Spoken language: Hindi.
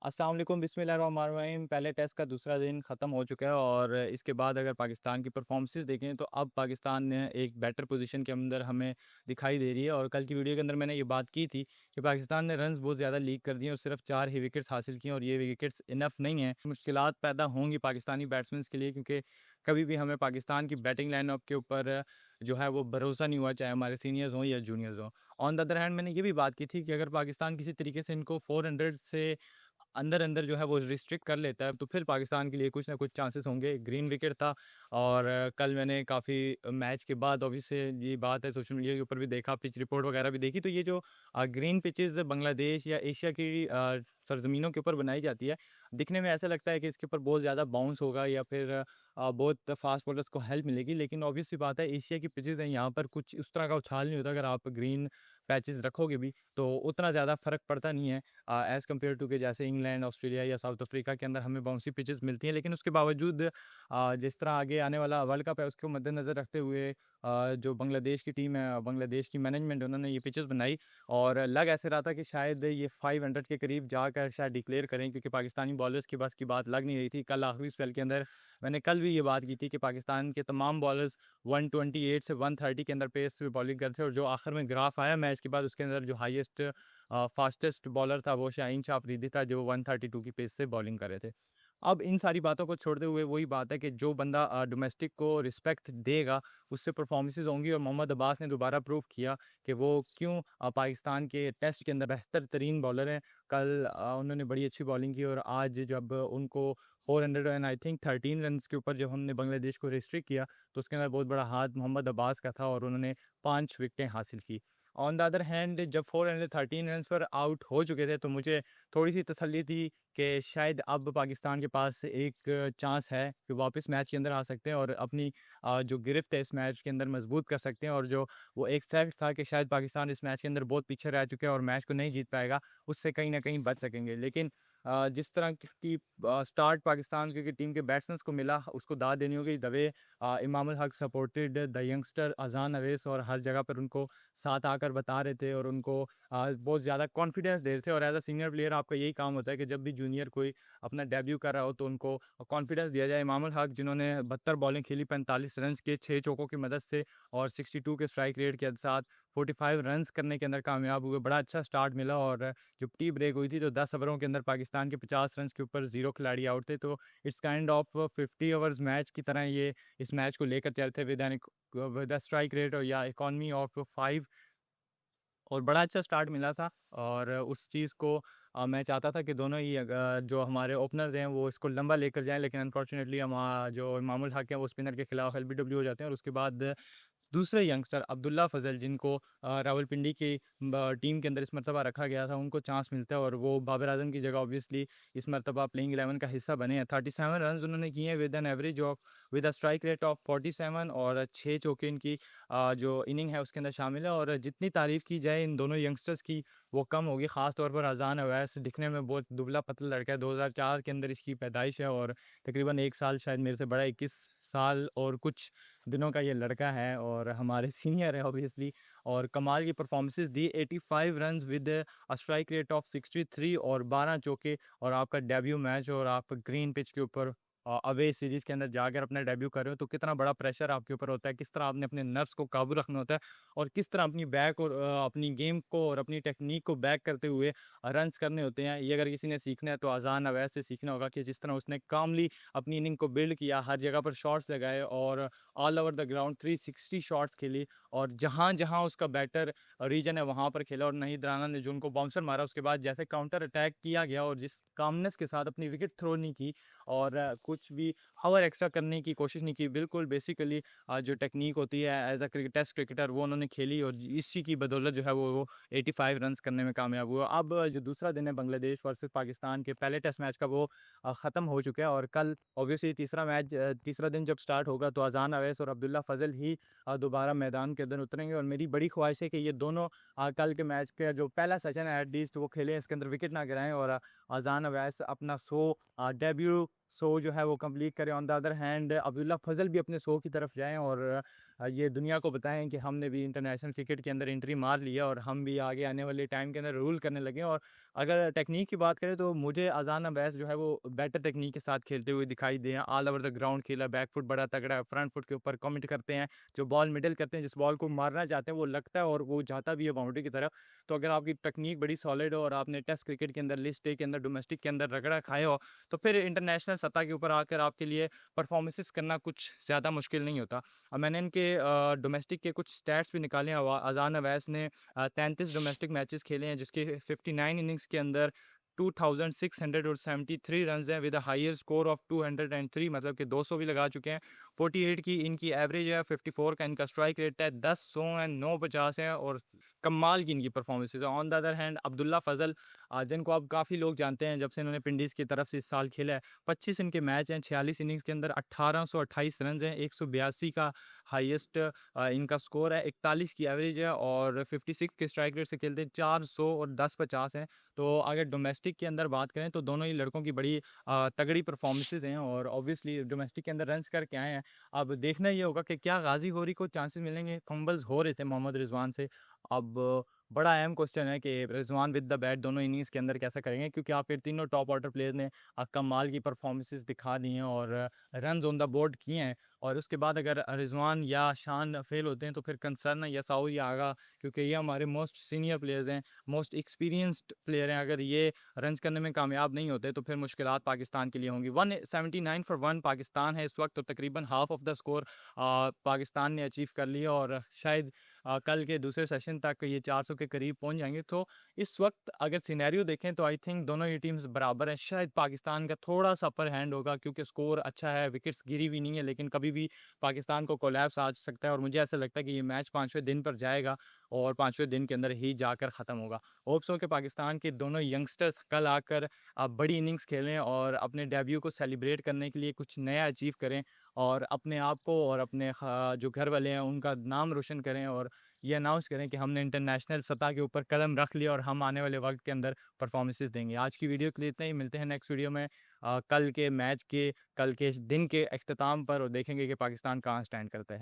अस्सलाम वालेकुम बिस्मिल्लाहिर्रहमानिर्रहीम। पहले टेस्ट का दूसरा दिन ख़त्म हो चुका है और इसके बाद अगर पाकिस्तान की परफॉर्मेंसेस देखें तो अब पाकिस्तान ने एक बेटर पोजीशन के अंदर हमें दिखाई दे रही है। और कल की वीडियो के अंदर मैंने ये बात की थी कि पाकिस्तान ने रन्स बहुत ज़्यादा लीक कर दिए और सिर्फ 4 ही विकेट्स हासिल किए और ये विकेट्स इनफ नहीं है। मुश्किलात पैदा होंगी पाकिस्तानी बैट्समैन के लिए, क्योंकि कभी भी हमें पाकिस्तान की बैटिंग लाइनअप के ऊपर जो है वो भरोसा नहीं हुआ, चाहे हमारे सीनियर्स हों या जूनियर्स हों। ऑन द अदर हैंड मैंने ये भी बात की थी कि अगर पाकिस्तान किसी तरीके से इनको 400 से अंदर-अंदर जो है वो रिस्ट्रिक्ट कर लेता है, तो फिर पाकिस्तान के लिए कुछ ना कुछ चांसेस होंगे। ग्रीन विकेट था और कल मैंने काफ़ी मैच के बाद ऑब्वियसली ये बात है सोशल मीडिया के ऊपर भी देखा, पिच रिपोर्ट वगैरह भी देखी, तो ये जो ग्रीन पिचेज़ बांग्लादेश या एशिया की सरज़मीनों के ऊपर बनाई जाती है, दिखने में ऐसा लगता है कि इसके ऊपर बहुत ज़्यादा बाउंस होगा या फिर बहुत फास्ट बॉलर्स को हेल्प मिलेगी। लेकिन ऑब्वियस सी बात है, एशिया की पिचेज़ हैं, यहाँ पर कुछ उस तरह का उछाल नहीं होता। अगर आप ग्रीन पैचेज़ रखोगे भी, तो उतना ज़्यादा फ़र्क पड़ता नहीं है एज़ कम्पेयर टू कि जैसे इंग्लैंड, ऑस्ट्रेलिया या साउथ अफ्रीका के अंदर हमें बाउंसी पिचेस मिलती हैं। लेकिन उसके बावजूद जिस तरह आगे आने वाला वर्ल्ड कप है उसको मद्देनज़र रखते हुए जो बांग्लादेश की टीम है, बांग्लादेश की मैनेजमेंट उन्होंने ये पिचेस बनाई और लग ऐसे रहा था कि शायद ये 500 के करीब जाकर शायद डिक्लेयर करें, क्योंकि पाकिस्तानी बॉलर्स के बस की बात लग नहीं रही थी। कल आखिरी स्पेल के अंदर मैंने कल भी ये बात की थी कि पाकिस्तान के तमाम बॉलर्स 128 से 130 के अंदर पेस पे बॉलिंग करते थे और जो आखिर में ग्राफ आया मैच के बाद उसके अंदर जो हाईएस्ट फास्टेस्ट बॉलर था वो शाहीन शाह अफरीदी था, जो 132 की पेस से बॉलिंग कर रहे थे। अब इन सारी बातों को छोड़ते हुए वही बात है कि जो बंदा डोमेस्टिक को रिस्पेक्ट देगा, उससे परफॉर्मेंसेस होंगी और मोहम्मद अब्बास ने दोबारा प्रूव किया कि वो क्यों पाकिस्तान के टेस्ट के अंदर बेहतर तरीन बॉलर हैं। कल उन्होंने बड़ी अच्छी बॉलिंग की और आज जब उनको 400 एंड आई थिंक 13 रन्स के ऊपर जब हमने बांग्लादेश को रिस्ट्रिक्ट किया, तो उसके अंदर बहुत बड़ा हाथ मोहम्मद अब्बास का था और उन्होंने 5 विकेटें हासिल की। ऑन द अदर हैंड जब 413 रन्स पर आउट हो चुके थे, तो मुझे थोड़ी-सी तसल्ली थी कि शायद अब पाकिस्तान के पास एक चांस है कि वापस मैच के अंदर आ सकते हैं और अपनी जो गिरफ्त है इस मैच के अंदर मजबूत कर सकते हैं। और जो वो एक फैक्ट था कि शायद पाकिस्तान इस मैच के अंदर बहुत पीछे रह चुके हैं और मैच को नहीं जीत पाएगा, उससे कहीं न कहीं बच सकेंगे। लेकिन जिस तरह की स्टार्ट पाकिस्तान की टीम के बैट्समैन्स को मिला, उसको दाद देनी होगी। The way Imam ul Haq supported the youngster अज़ान अवैस और हर जगह पर उनको साथ आकर बता रहे थे और उनको बहुत ज़्यादा कॉन्फिडेंस दे रहे थे। और एज़ अ सीनियर प्लेयर आपका यही काम होता है कि जब भी जूनियर कोई अपना डेब्यू कर रहा हो तो उनको कॉन्फिडेंस दिया जाए। इमाम उल हक जिन्होंने 72 बॉलिंग खेली 45 रन्स के 6 चौकों की मदद से और 62 के स्ट्राइक रेट के साथ 45 रन्स करने के अंदर कामयाब हुए। बड़ा अच्छा स्टार्ट मिला और जब टी ब्रेक हुई थी तो 10 ओवरों के अंदर पाकिस्तान के 50 रन्स के ऊपर 0 खिलाड़ी आउट थे। तो it's kind of 50 overs match की तरह ये इस मैच को लेकर चले थे विद अ स्ट्राइक रेट और या इकॉनमी ऑफ 5 और बड़ा अच्छा स्टार्ट मिला था। और उस चीज़ को मैं चाहता था कि दोनों ही जो हमारे ओपनर्स हैं वो इसको लंबा लेकर जाएँ, लेकिन अनफॉर्चुनेटली जो इमामुल हक हैं वो स्पिनर के खिलाफ एलबीडब्ल्यू हो जाते हैं और उसके बाद दूसरे यंगस्टर अब्दुल्ला फ़ज़ल जिनको रावलपिंडी की टीम के अंदर इस मर्तबा रखा गया था, उनको चांस मिलता है और वो बाबर आज़म की जगह ऑब्वियसली इस मर्तबा प्लेइंग 11 का हिस्सा बने हैं। 37 रन्स उन्होंने किए हैं with an average of with a strike rate of 47 और 6 चौके इनकी जो इनिंग है उसके अंदर शामिल है। और जितनी तारीफ़ की जाए इन दोनों यंगस्टर्स की वो कम होगी। ख़ास तौर पर अज़ान अवैस दिखने में बहुत दुबला-पतला लड़का है, 2004 के अंदर इसकी पैदाइश है और तकरीबन 1 साल शायद मेरे से बड़ा है, 21 साल और कुछ दिनों का ये लड़का है और हमारे सीनियर है ऑब्वियसली। और कमाल की performances the, 85 runs with a strike rate of 63 और 12 चौके और आपका डेब्यू मैच और आप ग्रीन पिच के ऊपर अवे सीरीज के अंदर जाकर अपना डेब्यू कर रहे हो, तो कितना बड़ा प्रेशर आपके ऊपर होता है, किस तरह आपने अपने नर्व्स को काबू रखना होता है और किस तरह अपनी बैक और अपनी गेम को और अपनी टेक्निक को बैक करते हुए रन्स करने होते हैं। ये अगर किसी ने सीखना है तो अज़ान अवैस से सीखना होगा कि जिस तरह उसने कामली अपनी इनिंग को बिल्ड किया, हर जगह पर शॉट्स लगाए और all over the ground 360 shots खेली और जहाँ-जहाँ उसका बेटर रीजन है वहाँ पर खेला। और नहीद राना ने जो उनको बाउंसर मारा उसके बाद जैसे काउंटर अटैक किया गया और जिस कामनेस के साथ अपनी विकेट थ्रो नहीं की और कुछ भी ओवर एक्स्ट्रा करने की कोशिश नहीं की। बिल्कुल बेसिकली जो टेक्नीक होती है एज़ अ टेस्ट क्रिकेटर वो उन्होंने खेली और इसी की बदौलत जो है वो 85 रन्स करने में कामयाब हुआ। अब जो दूसरा दिन है बांग्लादेश वर्सेस पाकिस्तान के पहले टेस्ट मैच का वो ख़त्म हो चुका है और कल ऑब्वियसली तीसरा दिन जब स्टार्ट होगा तो अज़ान अवैस और अब्दुल्ला फ़ज़ल ही दोबारा मैदान के अंदर उतरेंगे। और मेरी बड़ी ख्वाहिश है कि ये दोनों कल के मैच का जो पहला सेशन है एटलीस्ट वो खेलें, इसके अंदर विकेट ना गिराएँ और अज़ान अवैस अपना डेब्यू 100 जो है वो कंप्लीट करें। On the other hand Abdullah Fazal भी अपने 100 की तरफ जाएँ और ये दुनिया को बताएँ कि हमने भी इंटरनेशनल क्रिकेट के अंदर एंट्री मार ली है और हम भी आगे आने वाले टाइम के अंदर रूल करने लगे हैं। और अगर टेक्नीक की बात करें तो मुझे अज़ान अवैस जो है वो बेटर टेक्नीक के साथ खेलते हुए दिखाई दिए हैं। ऑल ओवर द ग्राउंड खेला, बैक फुट बड़ा तगड़ा है, फ्रंट फुट के ऊपर कमिट करते हैं, जो बॉल मिडल करते हैं, जिस बॉल को मारना चाहते हैं वो लगता है और वो जाता भी है बाउंड्री की तरफ। तो अगर आपकी टेक्नीक बड़ी सॉलिड हो और आपने टेस्ट क्रिकेट के अंदर, लिस्ट ए के अंदर, डोमेस्टिक के अंदर रगड़ा खाया हो, तो फिर इंटरनेशनल सतह के ऊपर आकर आपके लिए परफॉर्मेंसेस करना कुछ ज़्यादा मुश्किल नहीं होता। मैंने इनके डोमेस्टिक के कुछ स्टैट्स भी निकाले हैं। अज़ान अवैस ने 33 डोमेस्टिक मैचेस खेले हैं, जिसके 59 इनिंग्स के अंदर 2673 रन्स हैं with a higher score of 203, मतलब कि 200 भी लगा चुके हैं। 48 की इनकी एवरेज है, 54 का इनका स्ट्राइक रेट है, 10 100 एंड 9 50 है और कमाल की इनकी परफॉर्मेंसेस है। On the other hand Abdullah Fazal, जिनको अब काफ़ी लोग जानते हैं जब से इन्होंने पिंडीज की तरफ से इस साल खेला है। 25 इनके मैच हैं, 46 इनिंग्स के अंदर 1828 रन हैं, 182 का हाईएस्ट इनका स्कोर है, 41 की एवरेज है और 56 के स्ट्राइक रेट से खेलते हैं, 400 और 10-50 हैं। तो अगर डोमेस्टिक के अंदर बात करें तो दोनों ही लड़कों की बड़ी तगड़ी परफॉर्मेंसेस हैं और ऑब्वियसली डोमेस्टिक के अंदर रन्स करके आए हैं। अब देखना ये होगा कि क्या गाजी होरी को चांसेस मिलेंगे। फंबल्स हो रहे थे मोहम्मद रिजवान से। अब बड़ा अहम क्वेश्चन है कि रिजवान विद द बैट दोनों इनिंग्स के अंदर कैसा करेंगे, क्योंकि आपके तीनों टॉप ऑर्डर प्लेयर ने कमाल की परफॉर्मेंसेस दिखा दी हैं और रन ऑन द बोर्ड किए हैं। और उसके बाद अगर रिजवान या शान फेल होते हैं तो फिर कंसर्न है यसाऊ या आगा, क्योंकि ये हमारे मोस्ट सीनियर प्लेयर्स हैं, मोस्ट एक्सपीरियंस्ड प्लेयर हैं। अगर ये रन्स करने में कामयाब नहीं होते तो फिर मुश्किलात पाकिस्तान के लिए होंगी। 179 फॉर 1 पाकिस्तान है इस वक्त, तो तकरीबन half of the score Pakistan ने अचीव कर लिया और शायद कल के दूसरे सेशन तक ये 400 के करीब पहुंच जाएंगे। तो इस वक्त अगर सिनेरियो देखें तो आई थिंक दोनों ही टीम्स बराबर हैं। शायद पाकिस्तान का थोड़ा सा अपर हैंड होगा क्योंकि स्कोर अच्छा है, विकेट्स गिरी हुई नहीं है, लेकिन कभी भी पाकिस्तान को कोलैप्स आ सकता है और मुझे ऐसा लगता है कि ये मैच 5वें दिन पर जाएगा और 5वें दिन के अंदर ही जाकर ख़त्म होगा। होप्स हो कि पाकिस्तान के दोनों यंगस्टर्स कल आकर बड़ी इनिंग्स खेलें और अपने डेब्यू को सेलिब्रेट करने के लिए कुछ नया अचीव करें और अपने आप को और अपने जो घर वाले हैं उनका नाम रोशन करें और ये अनाउंस करें कि हमने इंटरनेशनल सतह के ऊपर कदम रख लिया और हम आने वाले वक्त के अंदर परफॉर्मेंसेस देंगे। आज की वीडियो के लिए इतना ही, मिलते हैं नेक्स्ट वीडियो में कल के मैच के, कल के दिन के अख्ताम पर, और देखेंगे कि पाकिस्तान कहाँ स्टैंड करता है।